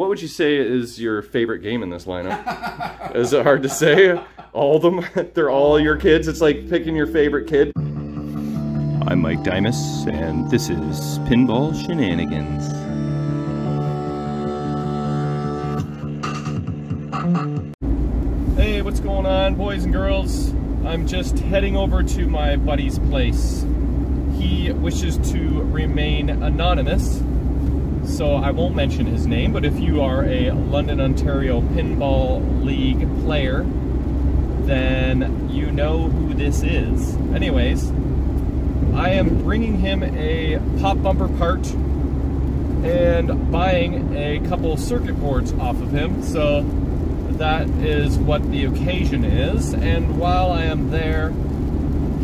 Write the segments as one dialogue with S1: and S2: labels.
S1: What would you say is your favorite game in this lineup? Is it hard to say? All of them? They're all your kids? It's like picking your favorite kid? I'm Mike Dimas, and this is Pinball Shenanigans. Hey, what's going on, boys and girls? I'm just heading over to my buddy's place. He wishes to remain anonymous, so I won't mention his name, but if you are a London, Ontario Pinball League player, then you know who this is. Anyways, I am bringing him a pop bumper part and buying a couple circuit boards off of him, so that is what the occasion is. And while I am there,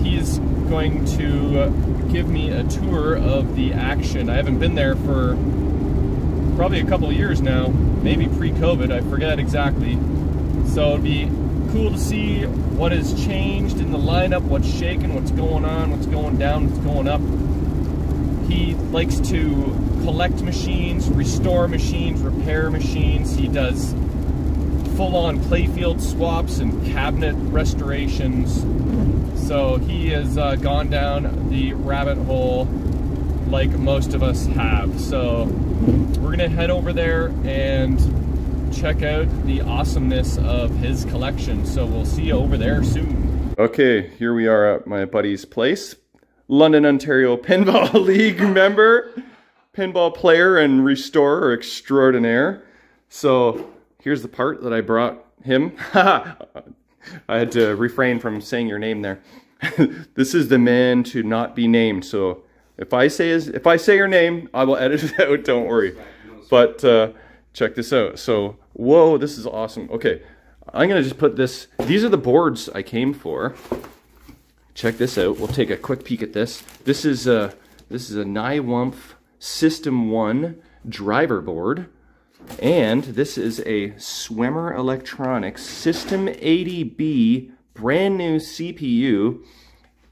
S1: he's going to give me a tour of the action. I haven't been there for probably a couple of years now, maybe pre-COVID, I forget exactly. So it'd be cool to see what has changed in the lineup, what's shaking, what's going on, what's going down, what's going up. He likes to collect machines, restore machines, repair machines. He does full-on playfield swaps and cabinet restorations. So he has gone down the rabbit hole like most of us have. So we're gonna head over there and check out the awesomeness of his collection. So we'll see you over there soon. Okay, here we are at my buddy's place. London, Ontario Pinball League member, pinball player and restorer extraordinaire. So here's the part that I brought him. I had to refrain from saying your name there. This is the man to not be named. So if I say your name, I will edit it out, don't worry. But check this out. So, whoa, this is awesome. Okay, I'm gonna just put this, these are the boards I came for. Check this out. We'll take a quick peek at this. This is a Nywumpf System 1 driver board. And this is a Swimmer Electronics System 80B brand new CPU.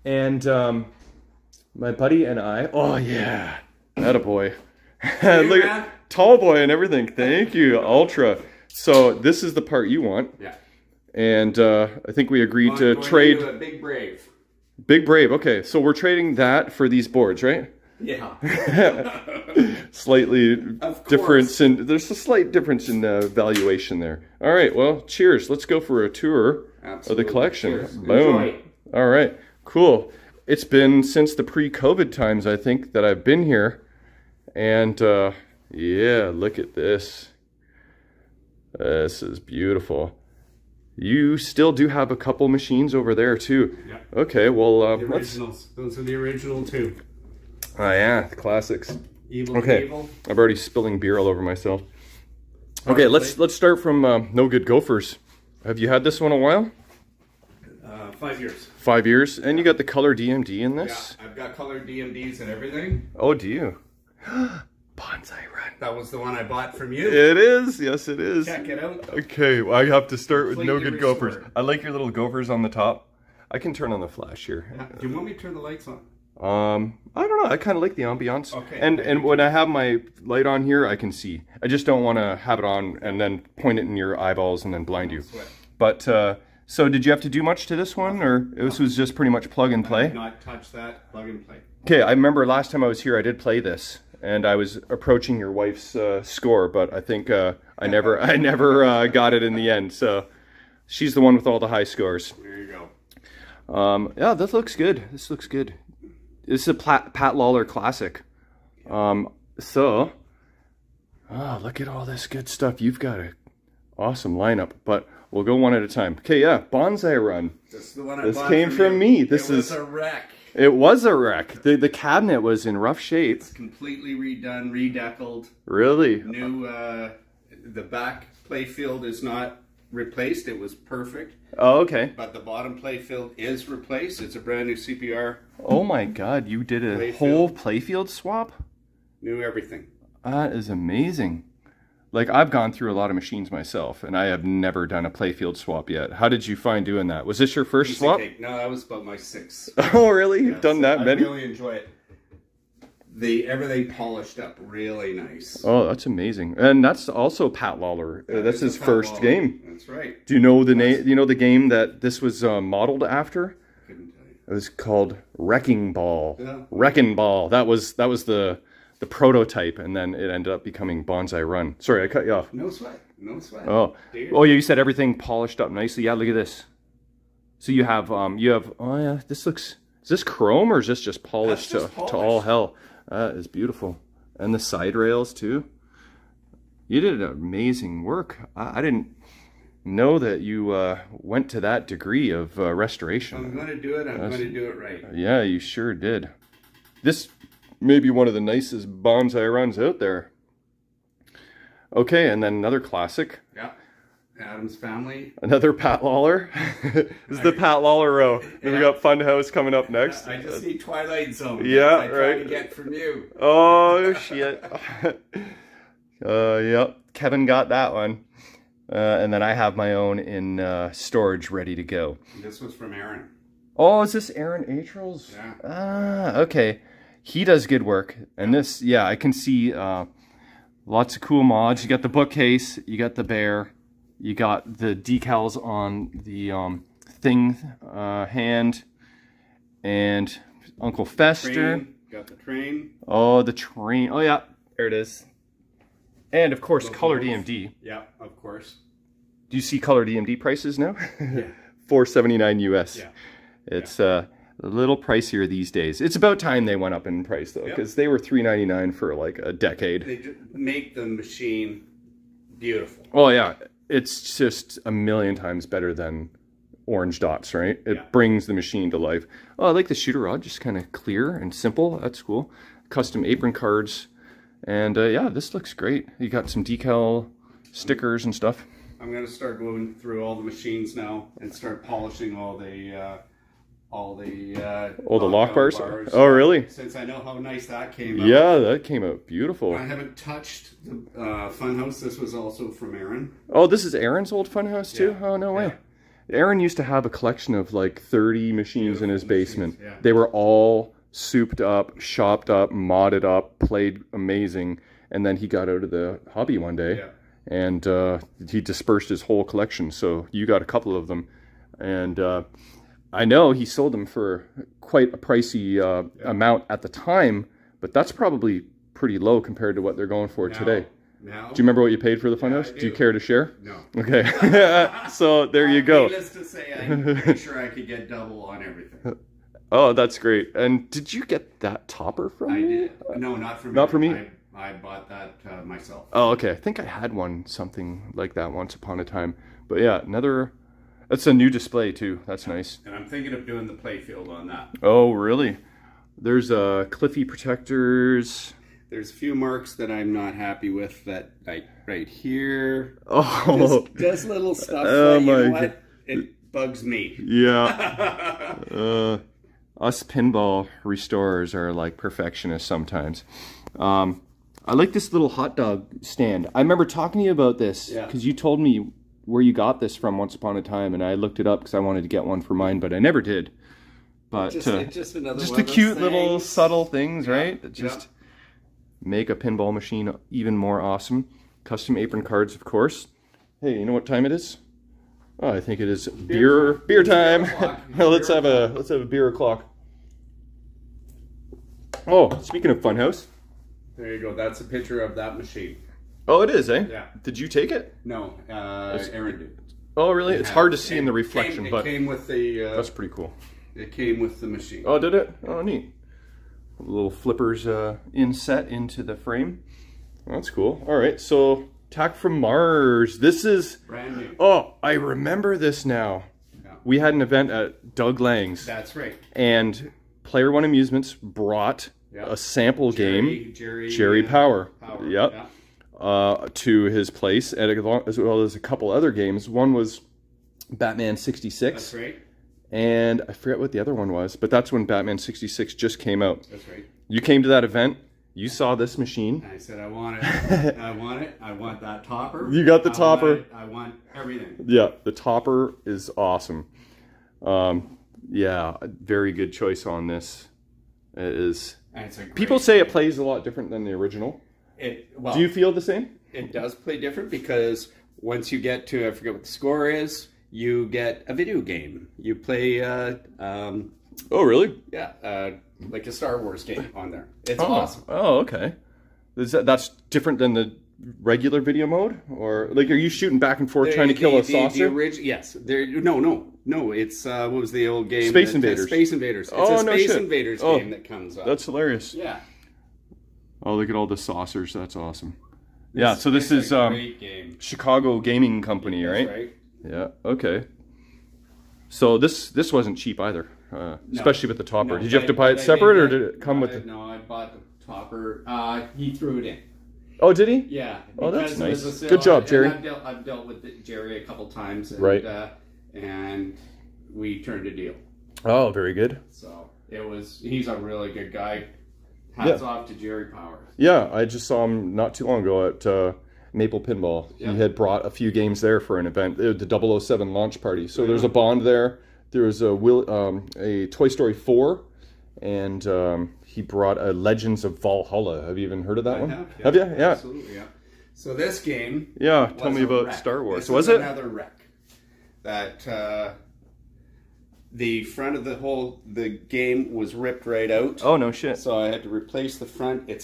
S1: And my buddy and I, oh yeah, attaboy. Look at tall boy and everything. Thank you, Ultra. So this is the part you want. Yeah. And I think we agreed to trade.
S2: A Big Brave.
S1: Big Brave. Okay, so we're trading that for these boards, right?
S2: Yeah.
S1: Slightly difference in, there's a slight difference in valuation there. All right, well, cheers. Let's go for a tour of the collection. Cheers. Boom. Enjoy. All right, cool. It's been since the pre-COVID times, I think, that I've been here. And yeah, look at this. This is beautiful. You still do have a couple machines over there too. Yeah. Okay, well,
S2: the originals. Those are the original too.
S1: Oh yeah, the classics.
S2: Evil,
S1: okay,
S2: evil.
S1: I'm already spilling beer all over myself. Okay, let's start from No Good Gophers. Have you had this one a while?
S2: 5 years.
S1: 5 years, and you got the color DMD in this?
S2: Yeah, I've got colored DMDs and everything.
S1: Oh, do you? Bonsai Run.
S2: That was the one I bought from you.
S1: It is, yes it is.
S2: Check it out.
S1: Okay, well, I have to start with No Good Gophers. I like your little gophers on the top. I can turn on the flash here.
S2: Do you want me to turn the lights on?
S1: I don't know. I kind of like the ambiance.
S2: Okay.
S1: And when I have my light on here, I can see. I just don't want to have it on and then point it in your eyeballs and then blind you. But so did you have to do much to this one, or this was just pretty much plug and play?
S2: I did not touch that. Plug and play.
S1: Okay. I remember last time I was here, I did play this, and I was approaching your wife's score, but I think I never got it in the end. So she's the one with all the high scores.
S2: There you go.
S1: Yeah, this looks good. This looks good. This is a Pat Lawler classic. So, look at all this good stuff. You've got an awesome lineup, but we'll go one at a time. Okay, yeah, Bonsai Run.
S2: This is the one I
S1: this
S2: bought
S1: came from me.
S2: This was a wreck.
S1: It was a wreck. The cabinet was in rough shape.
S2: It's completely redone, redeckled.
S1: Really?
S2: New, the back playfield is not replaced. It was perfect.
S1: Oh, okay.
S2: But the bottom playfield is replaced. It's a brand new CPR.
S1: Oh my God, you did a whole playfield swap?
S2: New everything.
S1: That is amazing. Like, I've gone through a lot of machines myself, and I have never done a playfield swap yet. How did you find doing that? Was this your first swap?
S2: No, that was about my 6th.
S1: Oh, really? You've done that many?
S2: I really enjoy it. everything polished up really nice.
S1: Oh, that's amazing. And that's also Pat Lawler. That's his first game.
S2: That's right.
S1: Do you know the name? You know the game that this was modeled after?
S2: Couldn't tell you.
S1: It was called Wrecking Ball.
S2: Yeah.
S1: Wrecking Ball. That was the prototype, and then it ended up becoming Bonsai Run. Sorry, I cut you off.
S2: No sweat. No sweat.
S1: Oh, oh yeah, you said everything polished up nicely. Yeah, look at this. So you have oh yeah, this looks, is this chrome or is this just polished, to all hell? That is beautiful. And the side rails too. You did amazing work. I didn't know that you went to that degree of restoration.
S2: I'm going to do it. I'm going to do it right.
S1: Yeah, you sure did. This may be one of the nicest bonsai runs out there. Okay, and then another classic.
S2: Yeah. Adam's Family.
S1: Another Pat Lawler. This is the Pat Lawler row. Yeah. We got Funhouse coming up next.
S2: I just see Twilight Zone.
S1: Yeah,
S2: I try to get from you.
S1: Oh, shit. Yep. Kevin got that one. And then I have my own in storage ready to go.
S2: This was from Aaron.
S1: Oh, is this Aaron Atrels?
S2: Yeah.
S1: Ah, okay. He does good work. And this, yeah, I can see lots of cool mods. You got the bookcase, you got the bear, you got the decals on the thing hand, and Uncle Fester.
S2: Train. Got the train.
S1: Oh, the train. Oh, yeah, there it is. And, of course, color DMD.
S2: Yeah, of course.
S1: Do you see color DMD prices now?
S2: Yeah.
S1: $4.79 US.
S2: Yeah.
S1: It's a little pricier these days. It's about time they went up in price, though, because they were $3.99 for like a decade.
S2: They just make the machine beautiful.
S1: Oh, yeah. It's just a million times better than orange dots, right? It brings the machine to life. Oh, I like the shooter rod, just kind of clear and simple. That's cool. Custom apron cards. And yeah, this looks great. You got some decal stickers and stuff.
S2: I'm going to start going through all the machines now and start polishing all the
S1: lock bars. Oh, really?
S2: Since I know how nice that came out.
S1: Yeah, that came out beautiful.
S2: I haven't touched the Funhouse. This was also from Aaron.
S1: Oh, this is Aaron's old Funhouse too?
S2: Yeah.
S1: Oh, no way.
S2: Yeah.
S1: Aaron used to have a collection of like 30 machines in his basement.
S2: Yeah.
S1: They were all souped up, shopped up, modded up, played amazing. And then he got out of the hobby one day and he dispersed his whole collection. So you got a couple of them. And I know he sold them for quite a pricey amount at the time, but that's probably pretty low compared to what they're going for today.
S2: Now,
S1: do you remember what you paid for the Funhouse? Do you care to share?
S2: No.
S1: Okay. So there you go.
S2: Needless to say, I'm pretty sure I could get double on everything.
S1: Oh, that's great. And did you get that topper from me?
S2: I did. No, not from me.
S1: Not from me?
S2: I bought that myself.
S1: Oh, okay. I think I had one, something like that once upon a time. But yeah, that's a new display too. That's nice.
S2: And I'm thinking of doing the playfield on that.
S1: Oh, really? There's Cliffy protectors.
S2: There's a few marks that I'm not happy with, that like right here.
S1: Oh,
S2: just little stuff.
S1: Oh,
S2: you know
S1: my
S2: what? It bugs me.
S1: Yeah. Us pinball restorers are like perfectionists sometimes. I like this little hot dog stand. I remember talking to you about this because you told me where you got this from once upon a time, and I looked it up because I wanted to get one for mine, but I never did. But just the cute little subtle things, right? That just make a pinball machine even more awesome. Custom apron cards, of course. Hey, you know what time it is? Oh, I think it is beer time. Let's have a beer o'clock. Oh, speaking of Funhouse.
S2: There you go. That's a picture of that machine.
S1: Oh, it is, eh?
S2: Yeah.
S1: Did you take it?
S2: No, Aaron did.
S1: Oh, really? It's hard to see in the reflection, but
S2: it came with the.
S1: That's pretty cool.
S2: It came with the machine.
S1: Oh, did it? Oh, neat. Little flippers inset into the frame. That's cool. All right, so Attack from Mars. This is
S2: brand new.
S1: Oh, I remember this now. Yeah. We had an event at Doug Lang's.
S2: That's right.
S1: And Player One Amusements brought a sample game, Jerry Power. Yep. Yeah. To his place, and as well as a couple other games. One was Batman 66.
S2: That's right.
S1: And I forget what the other one was, but that's when Batman 66 just came out.
S2: That's right.
S1: You came to that event. You saw this machine.
S2: I said, I want it. I want it. I want that topper.
S1: You got the topper.
S2: I want everything.
S1: Yeah, the topper is awesome. Yeah, very good choice on this. It is.
S2: And it's a great
S1: People say
S2: game.
S1: it plays a lot different than the original.
S2: Well,
S1: do you feel the same?
S2: It does play different because once you get to, I forget what the score is, you get a video game. You play,
S1: oh, really?
S2: Yeah, like a Star Wars game on there. It's awesome.
S1: Oh, okay. That's different than the regular video mode? Or, like, are you shooting back and forth trying to kill a saucer?
S2: Yes. No. It's, what was the old game?
S1: Space Invaders.
S2: Space Invaders. It's a Space Invaders game that comes up.
S1: That's hilarious.
S2: Yeah.
S1: Oh, look at all the saucers. That's awesome. Yeah, so this is
S2: great game.
S1: Chicago Gaming Company,
S2: That's
S1: right?
S2: right.
S1: Yeah, okay. So this wasn't cheap either, especially with the topper.
S2: No,
S1: did you have to buy it separate, or did it come with it?
S2: No, I bought the topper. He threw it in.
S1: Oh, did he?
S2: Yeah.
S1: Oh, that's nice.
S2: Sale.
S1: Good job, Jerry.
S2: I've dealt with Jerry a couple times. And,
S1: right.
S2: And we turned a deal.
S1: Oh, very good.
S2: So he's a really good guy. Hats off to Jerry Powers.
S1: Yeah, I just saw him not too long ago at Maple Pinball. Yep. He had brought a few games there for an event, the 007 launch party. So there's a Bond there. There was a Toy Story 4, and he brought a Legends of Valhalla. Have you even heard of that one? Have you? Yeah.
S2: Absolutely, yeah. So this game.
S1: Yeah, tell me about Star Wars.
S2: Was it another wreck? That the front of the game was ripped right out.
S1: Oh, no shit.
S2: So I had to replace the front. The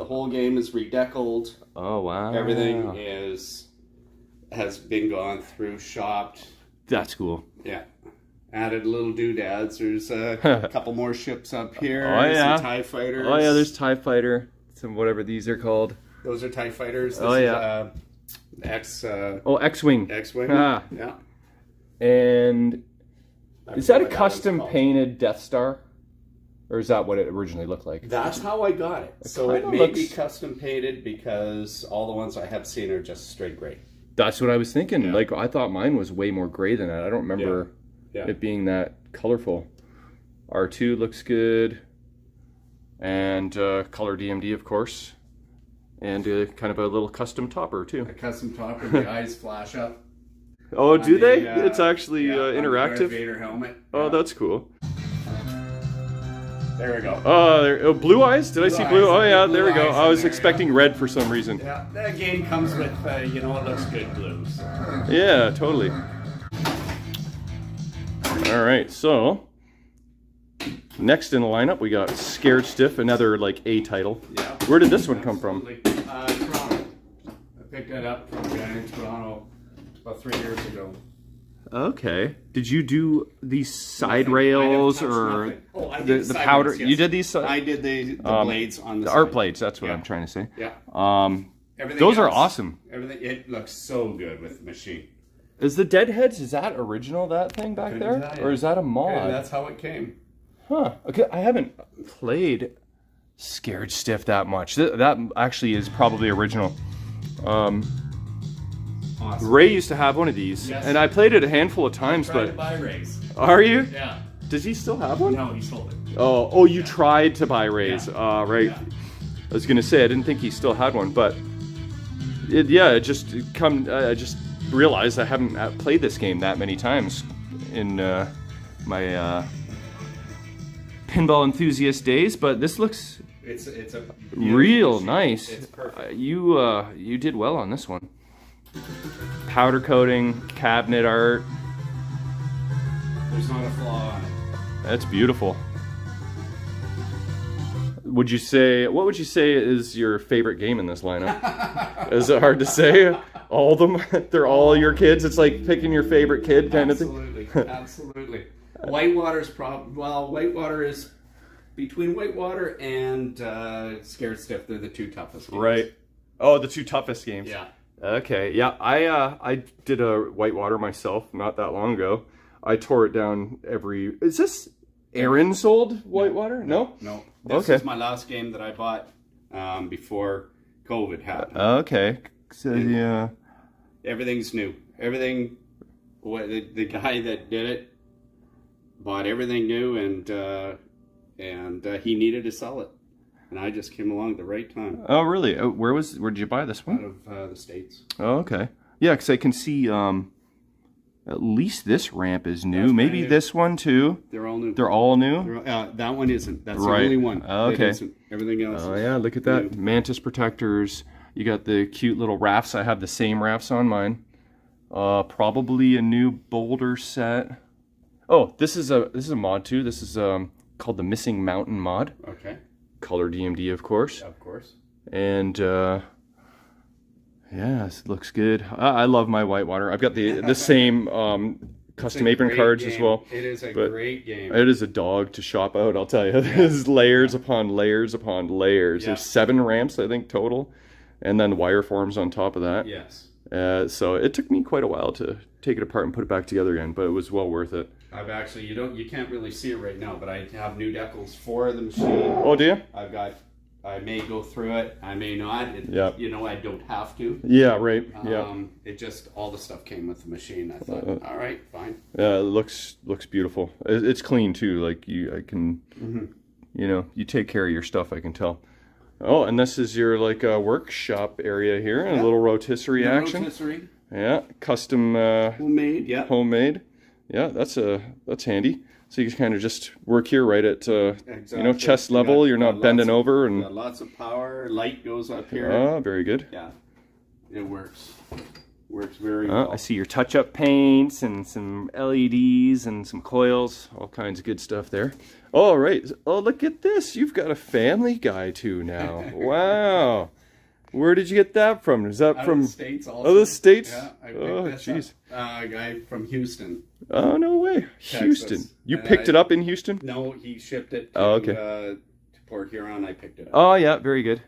S2: whole game is redeckled.
S1: Oh, wow.
S2: Everything has been gone through, shopped.
S1: That's cool.
S2: Yeah. Added little doodads. There's a couple more ships up here.
S1: Oh, yeah.
S2: Some TIE fighters.
S1: Oh, yeah, there's TIE Fighter. Some whatever these are called.
S2: Those are TIE fighters.
S1: This
S2: is,
S1: X-Wing.
S2: X-Wing.
S1: Ah.
S2: Yeah.
S1: And is that a custom painted Death Star? Or is that what it originally looked like?
S2: That's how I got it. So it may be custom painted because all the ones I have seen are just straight gray.
S1: That's what I was thinking. Yeah. Like, I thought mine was way more gray than that. I don't remember it being that colorful. R2 looks good. And color DMD, of course. And kind of a little custom topper, too.
S2: A custom topper. The eyes flash up.
S1: Oh, do they? It's actually interactive?
S2: On the Darth Vader helmet.
S1: Oh, that's cool.
S2: There we go.
S1: Oh, blue eyes? Did I see blue? Oh, yeah, there we go. I was expecting red for some reason.
S2: Yeah, that game comes with, it looks good blue. So.
S1: Yeah, totally. All right, so next in the lineup, we got Scared Stiff, another, like, A title. Yeah. Where did this one come from?
S2: Toronto. I picked that up from a guy in Toronto about 3 years ago.
S1: Okay. Did you do these side rails or the powder?
S2: Yes.
S1: You did these?
S2: I did the blades on the side.
S1: Art blades. That's what I'm trying to say.
S2: Yeah.
S1: Those are awesome.
S2: Everything. It looks so good with the machine.
S1: Is the Deadheads? Is that original? That thing back there, or is that a mod?
S2: Okay, that's how it came.
S1: Huh. Okay. I haven't played Scared Stiff that much. That actually is probably original. Awesome. Ray used to have one of these, and I played it a handful of times.
S2: I tried to buy Ray's.
S1: Are you?
S2: Yeah.
S1: Does he still have one?
S2: No, he sold it.
S1: Oh, you tried to buy Ray's.
S2: Yeah.
S1: Right. Yeah. I was gonna say I didn't think he still had one, but I just realized I haven't played this game that many times in my pinball enthusiast days. But this looks
S2: it's a
S1: real
S2: machine.
S1: nice.
S2: It's perfect.
S1: You did well on this one. Powder coating, cabinet art.
S2: There's not a flaw on it.
S1: That's beautiful. What would you say is your favorite game in this lineup? Is it hard to say? All of them? They're all your kids? It's like picking your favorite kid kind of thing?
S2: Absolutely. Whitewater is between Whitewater and Scared Stiff. They're the two toughest games.
S1: Right. Oh, the two toughest games.
S2: Yeah.
S1: Okay, yeah, I did a Whitewater myself not that long ago. I tore it down is this Aaron's old Whitewater? No?
S2: No. This is my last game that I bought before COVID happened.
S1: Okay. So, yeah.
S2: Everything's new. Everything, the guy that did it bought everything new and he needed to sell it. And I just came along at the right time.
S1: Oh, really? Where did you buy this one?
S2: Out of the States.
S1: Oh, okay. Yeah, because I can see, At least this ramp is new.
S2: That's
S1: Maybe
S2: brand new.
S1: this one too.
S2: They're all new.
S1: They're all new?
S2: That one isn't. That's
S1: Right.
S2: the only one.
S1: Okay.
S2: That isn't. Everything else.
S1: Oh yeah, look at that.
S2: New.
S1: Mantis protectors. You got the cute little rafts. I have the same rafts on mine. Probably a new boulder set. Oh, this is a mod too. This is called the Missing Mountain mod.
S2: Okay.
S1: Color DMD, of course.
S2: Of course.
S1: And yeah, it looks good. I love my whitewater. I've got the same custom apron cards
S2: game.
S1: as well.
S2: It is a great game.
S1: It is a dog to shop out, I'll tell you. There's layers upon layers upon layers.
S2: Yeah.
S1: There's 7 ramps, I think, total. And then wire forms on top of that.
S2: Yes.
S1: So it took me quite a while to take it apart and put it back together again, but it was well worth it.
S2: I've actually, you can't really see it right now, but I have new decals for the machine.
S1: Oh, do you?
S2: I may go through it, I may not.
S1: Yeah.
S2: You know, I don't have to.
S1: Yeah, right. Yeah.
S2: It just, all the stuff came with the machine. I thought, all right, fine.
S1: Yeah, it looks beautiful. It's clean too. Like I can, you know, you take care of your stuff. I can tell. Oh, and this is your like workshop area here, and a little rotisserie action.
S2: Rotisserie.
S1: Yeah, custom.
S2: Homemade. Yeah.
S1: Homemade. Yeah, that's handy. So you can kind of just work here right at you know, chest level. You're not bending over and.
S2: Got lots of power. Light goes up here.
S1: Oh, very good.
S2: Yeah, it works. Works very well.
S1: I see your touch-up paints and some LEDs and some coils, all kinds of good stuff there. All right. Oh, look at this. You've got a Family Guy too now. Wow. Where did you get that from? Is that from
S2: the States also.
S1: Oh, the States?
S2: Yeah, I picked
S1: oh,
S2: this
S1: jeez.
S2: up. A guy from Houston.
S1: Oh, no way.
S2: Texas.
S1: Houston. You
S2: And
S1: picked it up in Houston?
S2: No, he shipped it to,
S1: okay.
S2: To Port Huron. I picked it up.
S1: Oh, yeah, very good.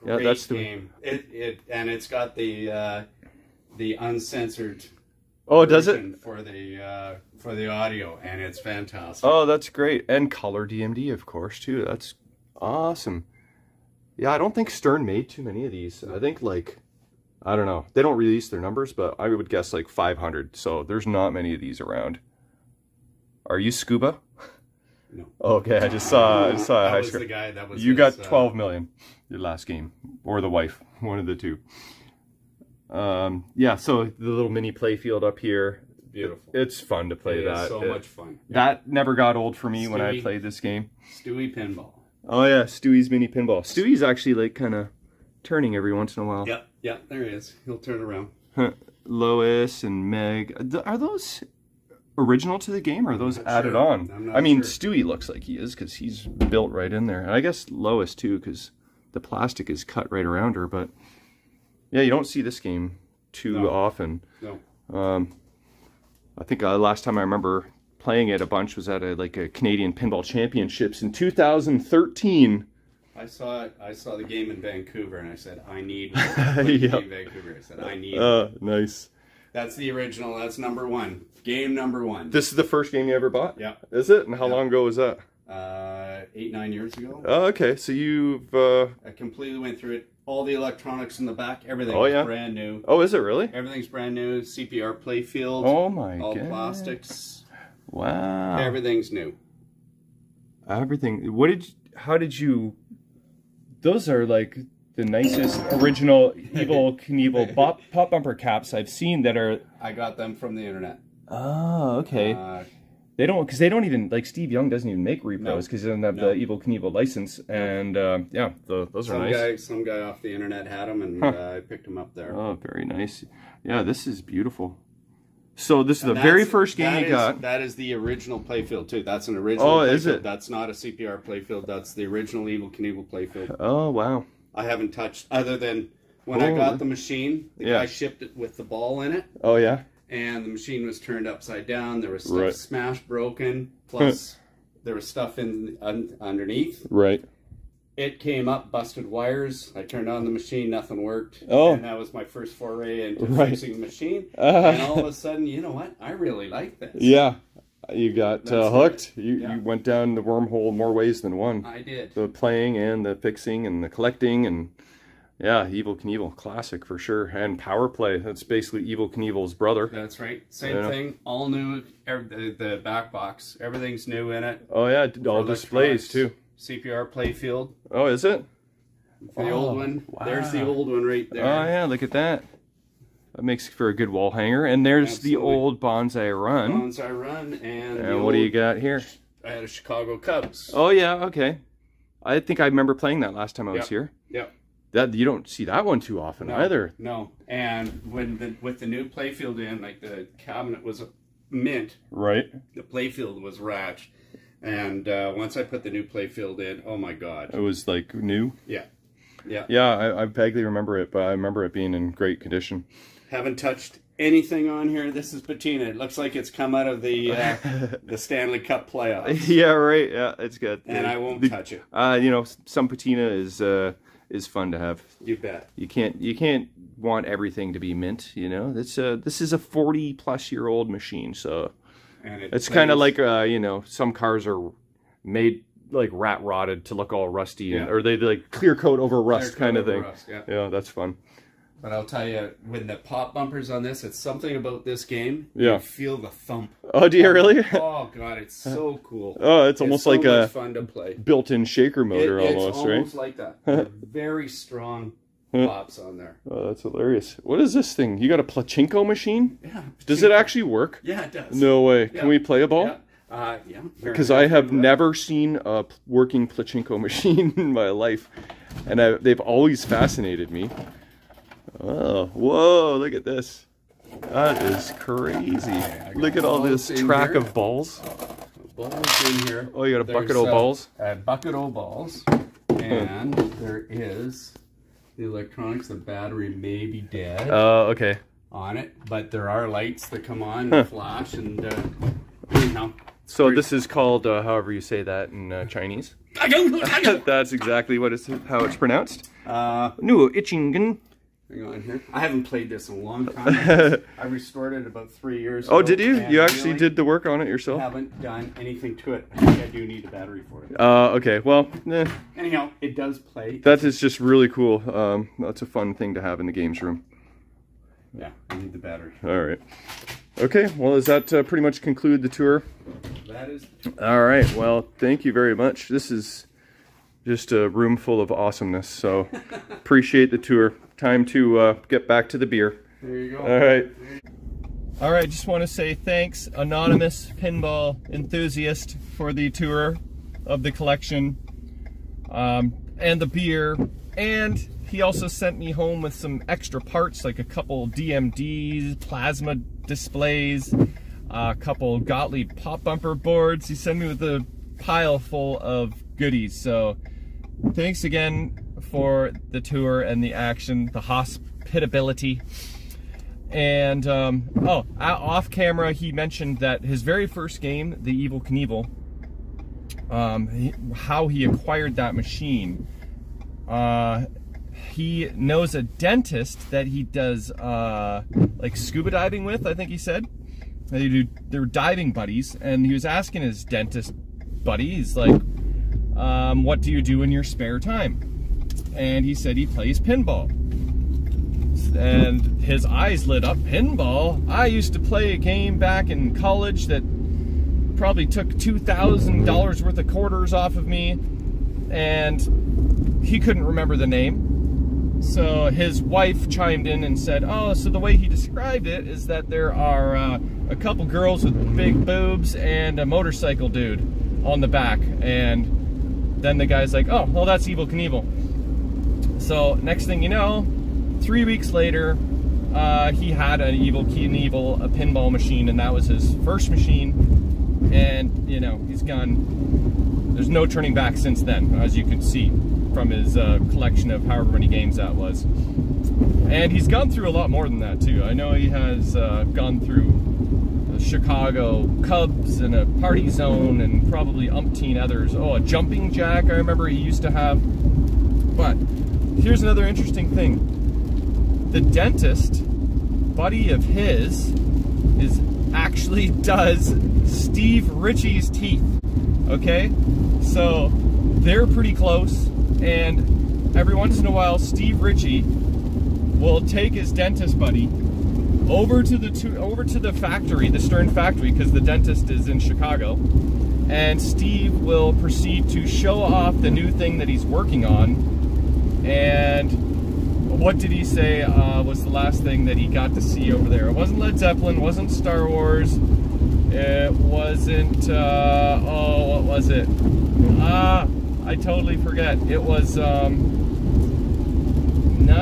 S2: Great
S1: yeah, that's the
S2: game. And it's got the uncensored.
S1: Oh, does it?
S2: For the audio, and it's fantastic.
S1: Oh, that's great. And color DMD, of course, too. That's awesome. Yeah, I don't think Stern made too many of these. I think, like, I don't know. They don't release their numbers, but I would guess like 500. So there's not many of these around. Are you Scuba?
S2: No.
S1: Okay, I just saw a high
S2: was
S1: score.
S2: the guy that was.
S1: You got 12 million your last game, or the wife, one of the two. Yeah, so the little mini play field up here.
S2: Beautiful.
S1: It's fun to play that.
S2: So much fun.
S1: That never got old for me when I played this game.
S2: Stewie Pinball.
S1: Oh yeah, Stewie's mini pinball. Stewie's actually like kind of turning every once in a while.
S2: Yeah, there he is. He'll turn around.
S1: Lois and Meg. Are those original to the game, or are those added
S2: sure.
S1: on?
S2: I'm not
S1: I mean,
S2: sure.
S1: Stewie looks like he is because he's built right in there. And I guess Lois too, because the plastic is cut right around her. But yeah, you don't see this game too often.
S2: No.
S1: I think last time I remember playing it a bunch was at a Canadian Pinball Championships in 2013.
S2: I saw it. I saw the game in Vancouver, and I said, "I need one."
S1: Yep.
S2: In Vancouver, I said, "I need." One.
S1: Nice.
S2: That's the original. That's number one. Game number one.
S1: This is the first game you ever bought?
S2: Yeah.
S1: Is it? And how long ago was that?
S2: 8-9 years ago.
S1: Oh, okay. So you've...
S2: I completely went through it. All the electronics in the back, everything
S1: Oh, yeah?
S2: brand new.
S1: Oh, is it really?
S2: Everything's brand new. CPR playfield.
S1: Oh my
S2: all
S1: god.
S2: plastics.
S1: Wow.
S2: Everything's new.
S1: Everything. How did you... Those are like the nicest original Evel Knievel pop bumper caps I've seen that are...
S2: I got them from the internet.
S1: Oh, okay. They don't even, like, Steve Young doesn't even make repros because he doesn't have the Evel Knievel license. And yeah, those are nice.
S2: Some guy off the internet had them, and I picked them up there.
S1: Oh, very nice. Yeah, this is beautiful. So this is the very first game you got.
S2: That is the original playfield too. That's an original.
S1: Oh,
S2: playfield.
S1: is it?
S2: That's not a CPR playfield. That's the original Evel Knievel playfield.
S1: Oh, wow.
S2: I haven't touched other than when I got the machine. The guy shipped it with the ball in it.
S1: Oh, yeah.
S2: And the machine was turned upside down. There was stuff smashed, broken. Plus, there was stuff underneath.
S1: Right.
S2: It came up, busted wires. I turned on the machine, nothing worked.
S1: Oh.
S2: And that was my first foray into fixing the machine. And all of a sudden, you know what? I really like this.
S1: Yeah. You got hooked. You went down the wormhole more ways than one.
S2: I did.
S1: The playing and the fixing and the collecting and... Yeah, Evel Knievel, classic for sure. And Power Play, that's basically Evel Knievel's brother.
S2: That's right. Same thing, all new, the back box, everything's new in it.
S1: Oh yeah, all displays too.
S2: CPR playfield.
S1: Oh, is it?
S2: The old one. Wow. There's the old one right there.
S1: Oh yeah, look at that. That makes for a good wall hanger. And there's
S2: Absolutely.
S1: the old Bonsai Run.
S2: Bonsai Run and
S1: what do you got here?
S2: I had a Chicago Cubs.
S1: Oh yeah, okay. I think I remember playing that last time I was here.
S2: Yep.
S1: That you don't see that one too often either.
S2: No. And with the new playfield in, like the cabinet was mint.
S1: Right.
S2: The playfield was ratch. And once I put the new playfield in, oh my God.
S1: It was like new?
S2: Yeah. Yeah.
S1: Yeah, I vaguely remember it, but I remember it being in great condition.
S2: Haven't touched anything on here. This is patina. It looks like it's come out of the Stanley Cup playoffs.
S1: Yeah, right. Yeah, it's good.
S2: And I won't touch it.
S1: You know, some patina is fun to have.
S2: You bet.
S1: You can't want everything to be mint. You know, this is a 40-plus-year-old machine, so
S2: and
S1: it's kind of like you know, some cars are made like rat rotted to look all rusty, or they like clear coat over rust kind of thing.
S2: Rust, yeah.
S1: Yeah, that's fun.
S2: But I'll tell you, when the pop bumpers on this, it's something about this game.
S1: Yeah.
S2: You feel the thump.
S1: Oh, do you really?
S2: Oh God, it's so cool.
S1: Oh, it's almost
S2: so
S1: like a
S2: fun to play.
S1: Built-in shaker motor,
S2: It's
S1: almost, right?
S2: almost like that. They're very strong pops on there.
S1: Oh, that's hilarious. What is this thing? You got a pachinko machine?
S2: Yeah.
S1: Does it actually work?
S2: Yeah, it does.
S1: No way.
S2: Yeah.
S1: Can we play a ball?
S2: Yeah. Yeah.
S1: Because I have never seen a working pachinko machine in my life, and they've always fascinated me. Oh, whoa! Look at this. That is crazy. Look at all this track of balls.
S2: Balls in here.
S1: Oh, you got a bucket of balls?
S2: A bucket of balls. And there is the electronics. The battery may be dead.
S1: Okay.
S2: On it, but there are lights that come on and flash, and you know.
S1: So this is called, however you say that in Chinese. That's exactly how it's pronounced. Nu Ichingen.
S2: Hang on here. I haven't played this in a long time. I restored it about 3 years ago.
S1: Oh, did you? You actually did the work on it yourself?
S2: I haven't done anything to it. I think I do need a battery for it.
S1: Okay. Well,
S2: anyhow, it does play.
S1: That is just really cool. That's a fun thing to have in the games room.
S2: Yeah, I need the battery.
S1: All right. Okay, well, does that pretty much conclude the tour?
S2: That is.
S1: All right, well, thank you very much. This is just a room full of awesomeness, so appreciate the tour. Time to get back to the beer.
S2: There you go.
S1: All right. All right, just want to say thanks, anonymous pinball enthusiast, for the tour of the collection and the beer. And he also sent me home with some extra parts, like a couple DMDs, plasma displays, a couple Gottlieb pop bumper boards. He sent me with a pile full of goodies. So thanks again for the tour and the action, the hospitability. And off camera, he mentioned that his very first game, the Evel Knievel, how he acquired that machine. He knows a dentist that he does like scuba diving with, I think he said. They're diving buddies, and he was asking his dentist buddy, he's like, what do you do in your spare time? And he said he plays pinball. And his eyes lit up. Pinball? I used to play a game back in college that probably took $2,000 worth of quarters off of me, and he couldn't remember the name. So his wife chimed in and said, oh, so the way he described it is that there are a couple girls with big boobs and a motorcycle dude on the back. And then the guy's like, oh, well, that's Evel Knievel. So next thing you know, 3 weeks later, he had an Evel Knievel, a pinball machine, and that was his first machine. And, you know, he's gone, there's no turning back since then, as you can see from his collection of however many games that was. And he's gone through a lot more than that, too. I know he has gone through the Chicago Cubs and a Party Zone and probably umpteen others. Oh, a jumping jack I remember he used to have. But here's another interesting thing. The dentist buddy of his actually does Steve Ritchie's teeth. Okay? So they're pretty close, and every once in a while Steve Ritchie will take his dentist buddy over to the factory, the Stern factory, because the dentist is in Chicago, and Steve will proceed to show off the new thing that he's working on. And what did he say was the last thing that he got to see over there? It wasn't Led Zeppelin, it wasn't Star Wars, it wasn't, oh, what was it? I totally forget. It was not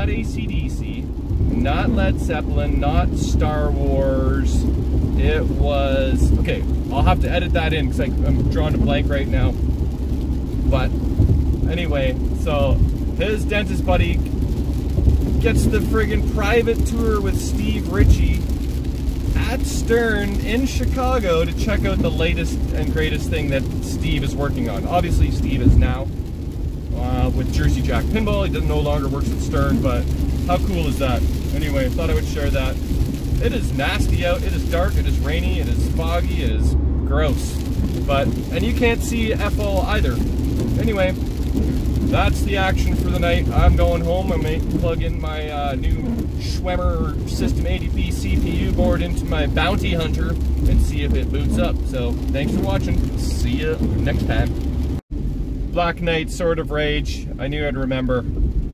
S1: AC/DC, not Led Zeppelin, not Star Wars. It was, okay, I'll have to edit that in because I'm drawing a blank right now. But anyway, so his dentist buddy gets the friggin' private tour with Steve Ritchie at Stern in Chicago to check out the latest and greatest thing that Steve is working on. Obviously, Steve is now with Jersey Jack Pinball. He no longer works at Stern, but how cool is that? Anyway, I thought I would share that. It is nasty out, it is dark, it is rainy, it is foggy, it is gross. And you can't see FO either. Anyway, that's the action for the night. I'm going home. I'm going to plug in my new Schwemmer System 80p CPU board into my Bounty Hunter and see if it boots up. So, thanks for watching. See you next time. Black Knight, Sword of Rage. I knew I'd remember.